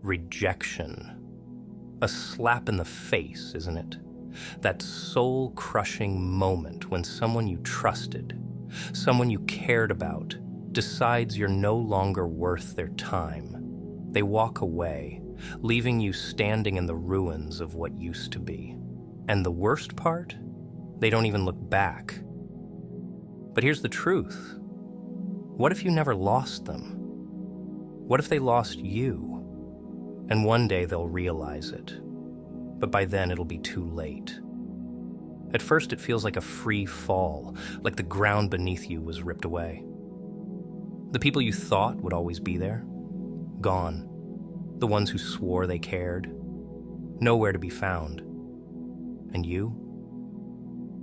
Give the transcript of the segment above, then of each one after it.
rejection. A slap in the face, isn't it? That soul-crushing moment when someone you trusted, someone you cared about, decides you're no longer worth their time. They walk away, leaving you standing in the ruins of what used to be. And the worst part? They don't even look back. But here's the truth. What if you never lost them? What if they lost you? And one day they'll realize it. But by then it'll be too late. At first it feels like a free fall, like the ground beneath you was ripped away. The people you thought would always be there, gone. The ones who swore they cared, nowhere to be found. And you?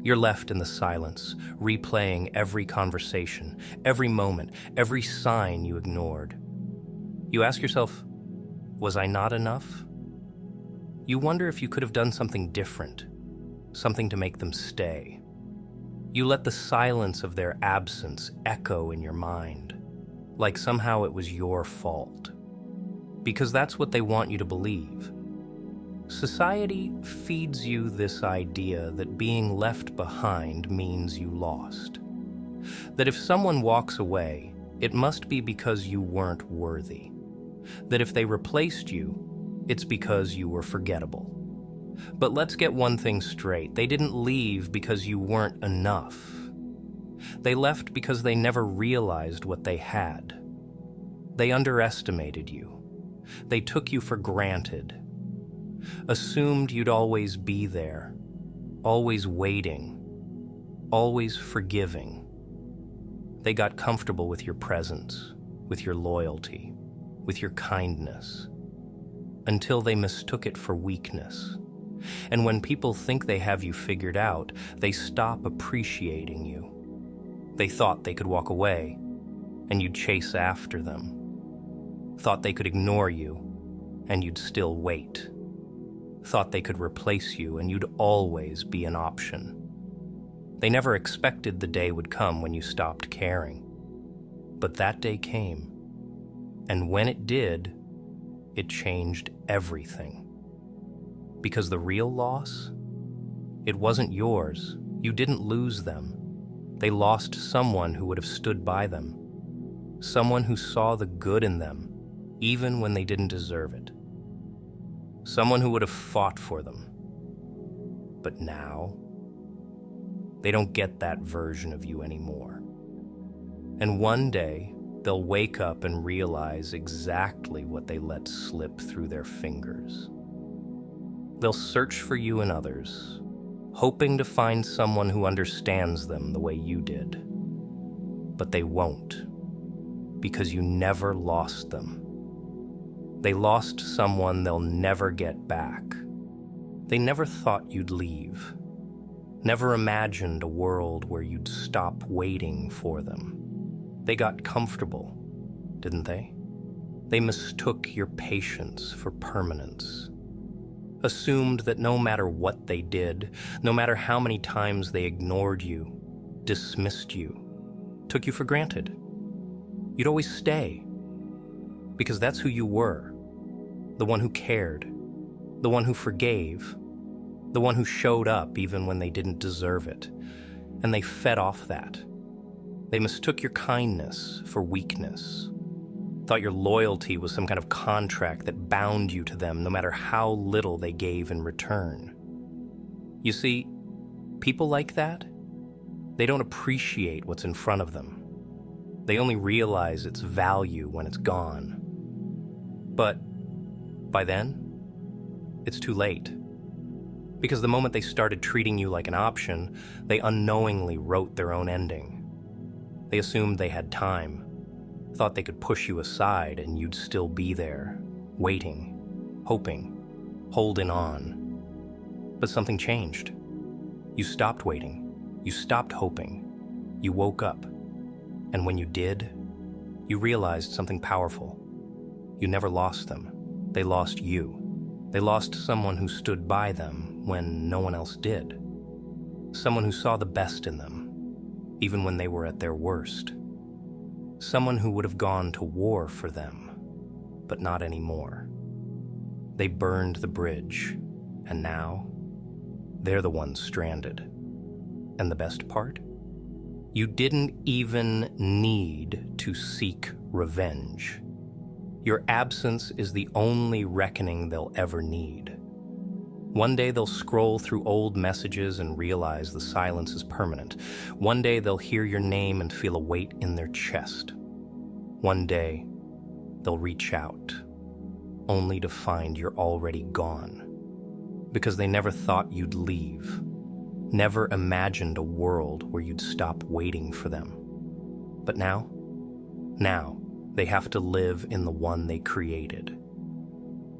You're left in the silence, replaying every conversation, every moment, every sign you ignored. You ask yourself, was I not enough? You wonder if you could have done something different, something to make them stay. You let the silence of their absence echo in your mind, like somehow it was your fault. Because that's what they want you to believe. Society feeds you this idea that being left behind means you lost. That if someone walks away, it must be because you weren't worthy. That if they replaced you, it's because you were forgettable. But let's get one thing straight. They didn't leave because you weren't enough. They left because they never realized what they had. They underestimated you. They took you for granted. Assumed you'd always be there, always waiting, always forgiving. They got comfortable with your presence, with your loyalty, with your kindness, until they mistook it for weakness. And when people think they have you figured out, they stop appreciating you. They thought they could walk away, and you'd chase after them. Thought they could ignore you, and you'd still wait. Thought they could replace you, and you'd always be an option. They never expected the day would come when you stopped caring. But that day came, and when it did, it changed everything. Because the real loss, it wasn't yours. You didn't lose them. They lost someone who would have stood by them. Someone who saw the good in them, even when they didn't deserve it. Someone who would have fought for them. But now, they don't get that version of you anymore. And one day, they'll wake up and realize exactly what they let slip through their fingers. They'll search for you in others, hoping to find someone who understands them the way you did. But they won't, because you never lost them. They lost someone they'll never get back. They never thought you'd leave, never imagined a world where you'd stop waiting for them. They got comfortable, didn't they? They mistook your patience for permanence. Assumed that no matter what they did, no matter how many times they ignored you, dismissed you, took you for granted, you'd always stay. Because that's who you were. The one who cared. The one who forgave. The one who showed up even when they didn't deserve it. And they fed off that. They mistook your kindness for weakness. Thought your loyalty was some kind of contract that bound you to them no matter how little they gave in return. You see, people like that, they don't appreciate what's in front of them. They only realize its value when it's gone. But by then, it's too late. Because the moment they started treating you like an option, they unknowingly wrote their own ending. They assumed they had time, thought they could push you aside and you'd still be there, waiting, hoping, holding on. But something changed. You stopped waiting. You stopped hoping. You woke up. And when you did, you realized something powerful. You never lost them. They lost you. They lost someone who stood by them when no one else did. Someone who saw the best in them, even when they were at their worst. Someone who would have gone to war for them, but not anymore. They burned the bridge, and now they're the ones stranded. And the best part? You didn't even need to seek revenge. Your absence is the only reckoning they'll ever need. One day they'll scroll through old messages and realize the silence is permanent. One day they'll hear your name and feel a weight in their chest. One day they'll reach out, only to find you're already gone. Because they never thought you'd leave, never imagined a world where you'd stop waiting for them. But now they have to live in the one they created.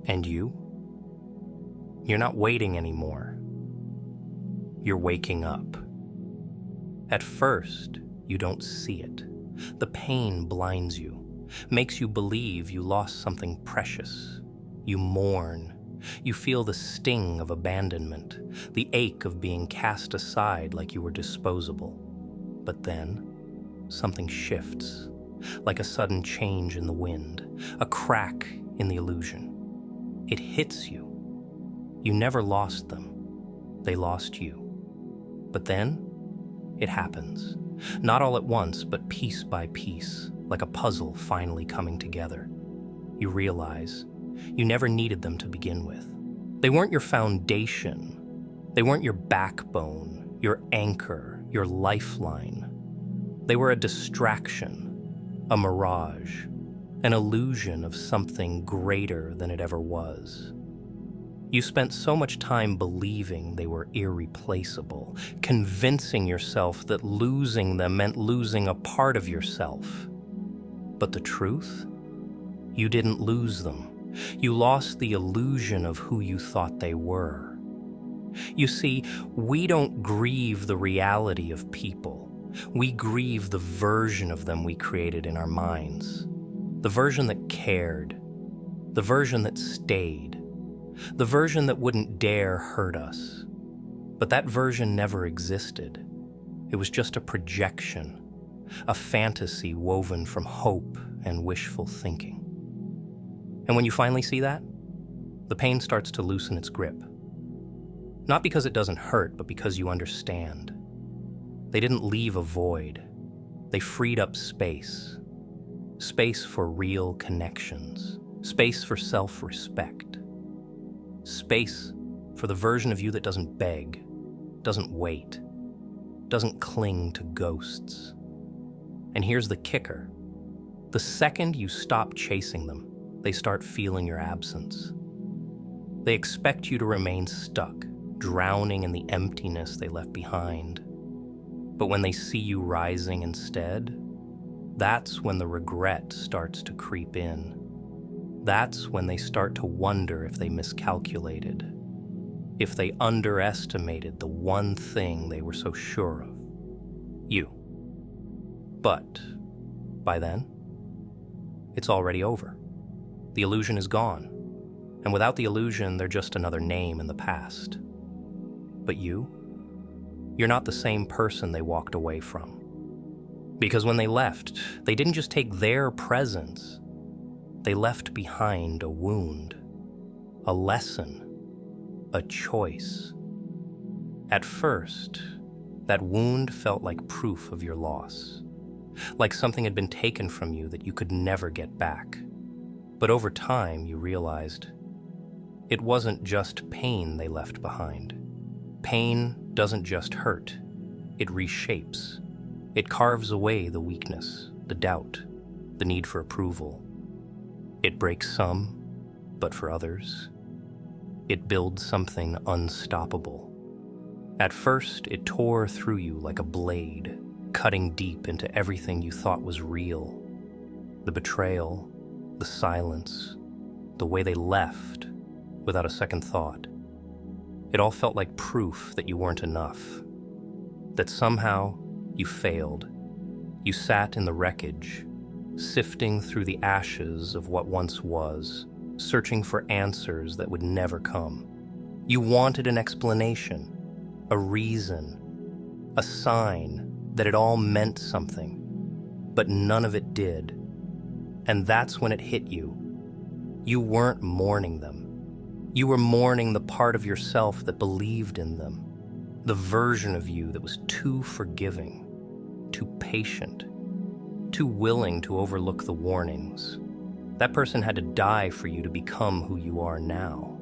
And you're not waiting anymore. You're waking up. At first, you don't see it. The pain blinds you, makes you believe you lost something precious. You mourn. You feel the sting of abandonment, the ache of being cast aside like you were disposable. But then, something shifts, like a sudden change in the wind, a crack in the illusion. It hits you. You never lost them. They lost you. But then, it happens. Not all at once, but piece by piece, like a puzzle finally coming together. You realize you never needed them to begin with. They weren't your foundation. They weren't your backbone, your anchor, your lifeline. They were a distraction, a mirage, an illusion of something greater than it ever was. You spent so much time believing they were irreplaceable, convincing yourself that losing them meant losing a part of yourself. But the truth? You didn't lose them. You lost the illusion of who you thought they were. You see, we don't grieve the reality of people. We grieve the version of them we created in our minds. The version that cared. The version that stayed. The version that wouldn't dare hurt us. But that version never existed. It was just a projection, a fantasy woven from hope and wishful thinking. And when you finally see that, the pain starts to loosen its grip. Not because it doesn't hurt, but because you understand. They didn't leave a void. They freed up space. Space for real connections. Space for self-respect. Space for the version of you that doesn't beg, doesn't wait, doesn't cling to ghosts. And here's the kicker. The second you stop chasing them, they start feeling your absence. They expect you to remain stuck, drowning in the emptiness they left behind. But when they see you rising instead, that's when the regret starts to creep in. That's when they start to wonder if they miscalculated, if they underestimated the one thing they were so sure of, you. But by then, it's already over. The illusion is gone, and without the illusion, they're just another name in the past. But you're not the same person they walked away from. Because when they left, they didn't just take their presence. They left behind a wound, a lesson, a choice. At first, that wound felt like proof of your loss, like something had been taken from you that you could never get back. But over time, you realized it wasn't just pain they left behind. Pain doesn't just hurt, it reshapes. It carves away the weakness, the doubt, the need for approval. It breaks some, but for others, it builds something unstoppable. At first, it tore through you like a blade, cutting deep into everything you thought was real. The betrayal, the silence, the way they left without a second thought. It all felt like proof that you weren't enough, that somehow you failed. You sat in the wreckage, sifting through the ashes of what once was, searching for answers that would never come. You wanted an explanation, a reason, a sign that it all meant something, but none of it did. And that's when it hit you. You weren't mourning them. You were mourning the part of yourself that believed in them, the version of you that was too forgiving, too patient, too willing to overlook the warnings. That person had to die for you to become who you are now.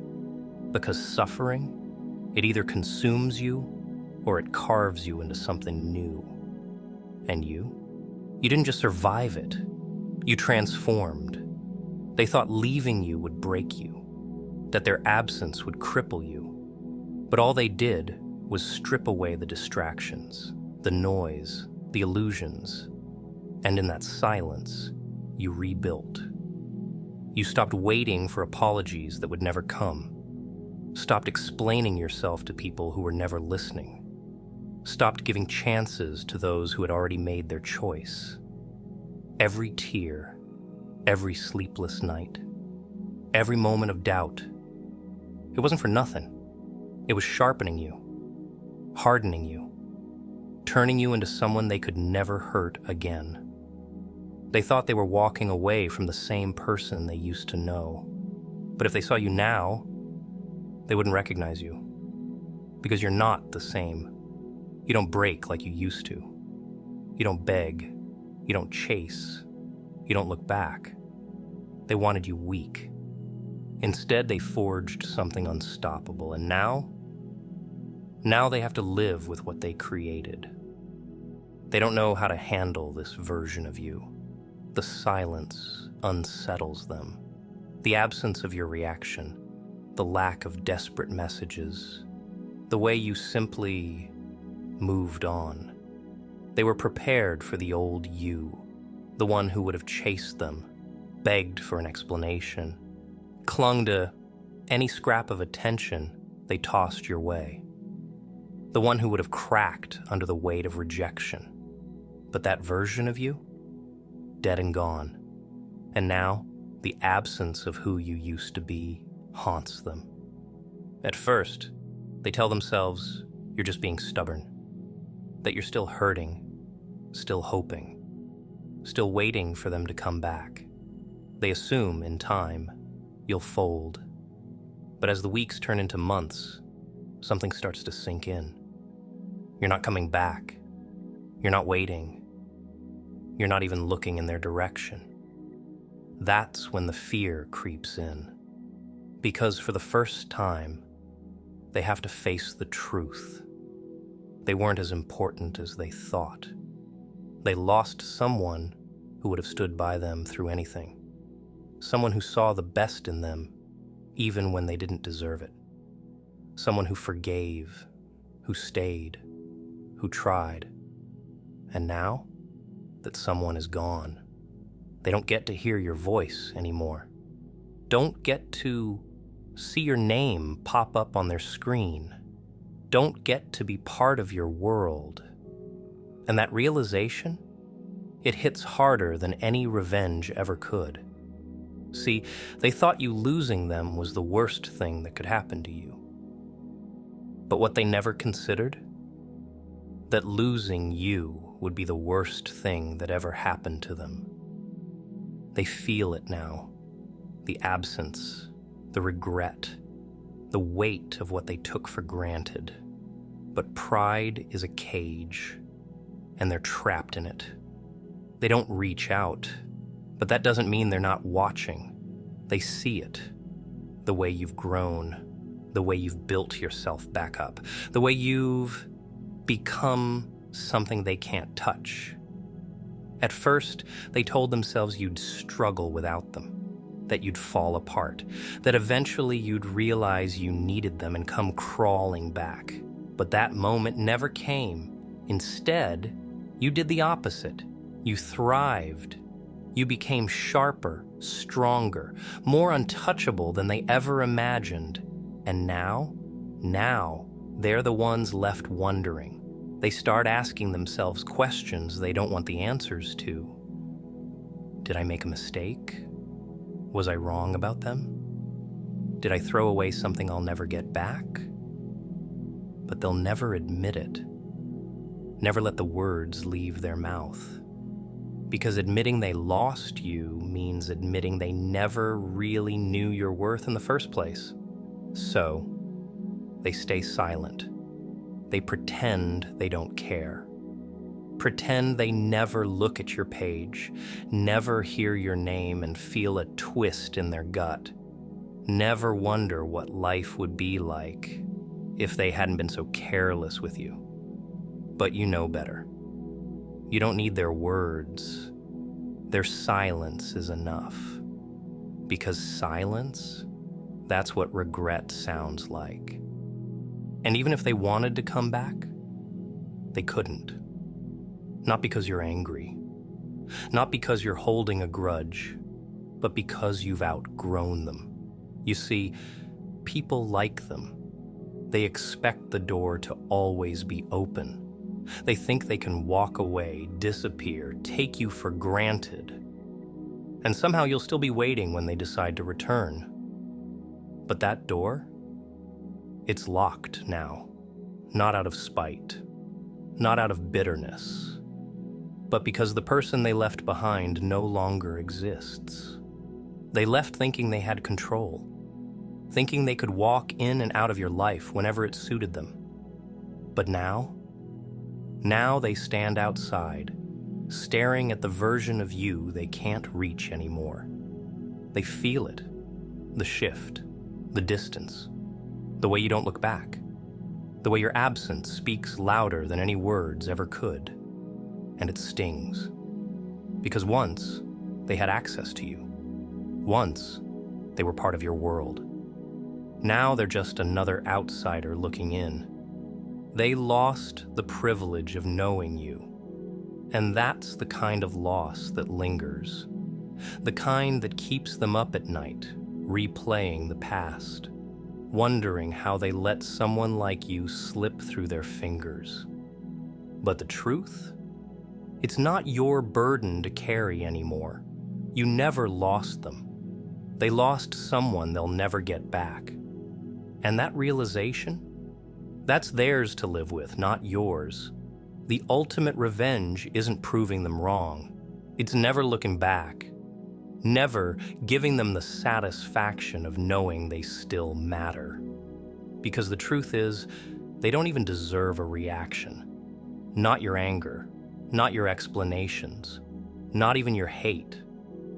Because suffering, it either consumes you or it carves you into something new. And you didn't just survive it, you transformed. They thought leaving you would break you, that their absence would cripple you. But all they did was strip away the distractions, the noise, the illusions. And in that silence, you rebuilt. You stopped waiting for apologies that would never come. Stopped explaining yourself to people who were never listening. Stopped giving chances to those who had already made their choice. Every tear, every sleepless night, every moment of doubt, it wasn't for nothing. It was sharpening you, hardening you, turning you into someone they could never hurt again. They thought they were walking away from the same person they used to know. But if they saw you now, they wouldn't recognize you. Because you're not the same. You don't break like you used to. You don't beg. You don't chase. You don't look back. They wanted you weak. Instead, they forged something unstoppable. And now they have to live with what they created. They don't know how to handle this version of you. The silence unsettles them. The absence of your reaction, the lack of desperate messages, the way you simply moved on. They were prepared for the old you, the one who would have chased them, begged for an explanation, clung to any scrap of attention they tossed your way. The one who would have cracked under the weight of rejection. But that version of you? Dead and gone. And now, the absence of who you used to be haunts them. At first, they tell themselves you're just being stubborn, that you're still hurting, still hoping, still waiting for them to come back. They assume, in time, you'll fold. But as the weeks turn into months, something starts to sink in. You're not coming back. You're not waiting. You're not even looking in their direction. That's when the fear creeps in. Because for the first time, they have to face the truth. They weren't as important as they thought. They lost someone who would have stood by them through anything. Someone who saw the best in them, even when they didn't deserve it. Someone who forgave, who stayed, who tried. And now that someone is gone, they don't get to hear your voice anymore. Don't get to see your name pop up on their screen. Don't get to be part of your world. And that realization, it hits harder than any revenge ever could. See, they thought you losing them was the worst thing that could happen to you. But what they never considered? That losing you would be the worst thing that ever happened to them. They feel it now. The absence, the regret, the weight of what they took for granted. But pride is a cage, and they're trapped in it. They don't reach out, but that doesn't mean they're not watching. They see it. The way you've grown, the way you've built yourself back up, the way you've become something they can't touch. At first, they told themselves you'd struggle without them, that you'd fall apart, that eventually you'd realize you needed them and come crawling back. But that moment never came. Instead, you did the opposite. You thrived. You became sharper, stronger, more untouchable than they ever imagined. And now, they're the ones left wondering. They start asking themselves questions they don't want the answers to. Did I make a mistake? Was I wrong about them? Did I throw away something I'll never get back? But they'll never admit it. Never let the words leave their mouth. Because admitting they lost you means admitting they never really knew your worth in the first place. So, they stay silent. They pretend they don't care. Pretend they never look at your page, never hear your name and feel a twist in their gut. Never wonder what life would be like if they hadn't been so careless with you. But you know better. You don't need their words. Their silence is enough. Because silence, that's what regret sounds like. And even if they wanted to come back, they couldn't. Not because you're angry, not because you're holding a grudge, but because you've outgrown them. You see, people like them. They expect the door to always be open. They think they can walk away, disappear, take you for granted. And somehow you'll still be waiting when they decide to return. But that door, it's locked now. Not out of spite, not out of bitterness, but because the person they left behind no longer exists. They left thinking they had control, thinking they could walk in and out of your life whenever it suited them. But now they stand outside, staring at the version of you they can't reach anymore. They feel it, the shift, the distance, the way you don't look back, the way your absence speaks louder than any words ever could. And it stings. Because once, they had access to you. Once, they were part of your world. Now they're just another outsider looking in. They lost the privilege of knowing you. And that's the kind of loss that lingers. The kind that keeps them up at night, replaying the past, wondering how they let someone like you slip through their fingers. But the truth? It's not your burden to carry anymore. You never lost them. They lost someone they'll never get back. And that realization? That's theirs to live with, not yours. The ultimate revenge isn't proving them wrong. It's never looking back. Never giving them the satisfaction of knowing they still matter. Because the truth is, they don't even deserve a reaction. Not your anger. Not your explanations, not even your hate.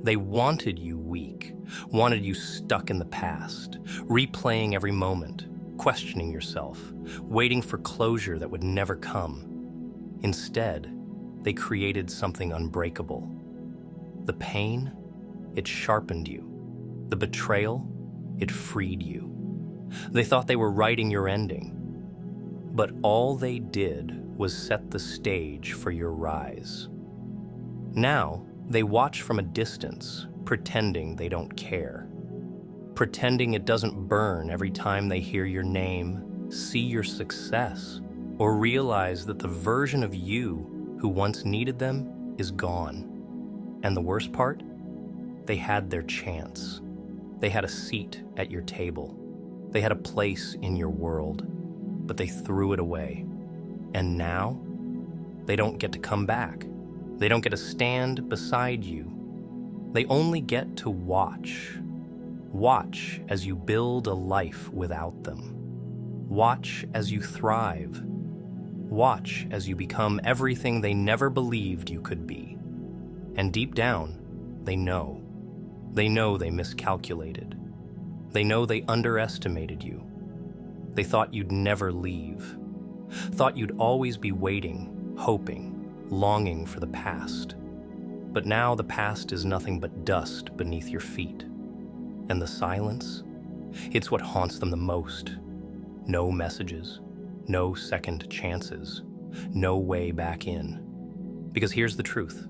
They wanted you weak, wanted you stuck in the past, replaying every moment, questioning yourself, waiting for closure that would never come. Instead, they created something unbreakable. The pain, it sharpened you. The betrayal, it freed you. They thought they were writing your ending. But all they did was set the stage for your rise. Now, they watch from a distance, pretending they don't care. Pretending it doesn't burn every time they hear your name, see your success, or realize that the version of you who once needed them is gone. And the worst part? They had their chance. They had a seat at your table. They had a place in your world, but they threw it away. And now, they don't get to come back. They don't get to stand beside you. They only get to watch. Watch as you build a life without them. Watch as you thrive. Watch as you become everything they never believed you could be. And deep down, they know. They know they miscalculated. They know they underestimated you. They thought you'd never leave. Thought you'd always be waiting, hoping, longing for the past. But now the past is nothing but dust beneath your feet. And the silence? It's what haunts them the most. No messages, no second chances, no way back in. Because here's the truth.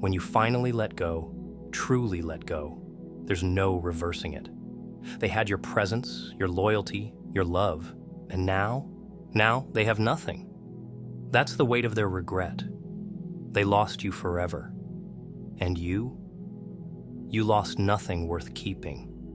When you finally let go, truly let go, there's no reversing it. They had your presence, your loyalty, your love, and now they have nothing. That's the weight of their regret. They lost you forever. And you lost nothing worth keeping.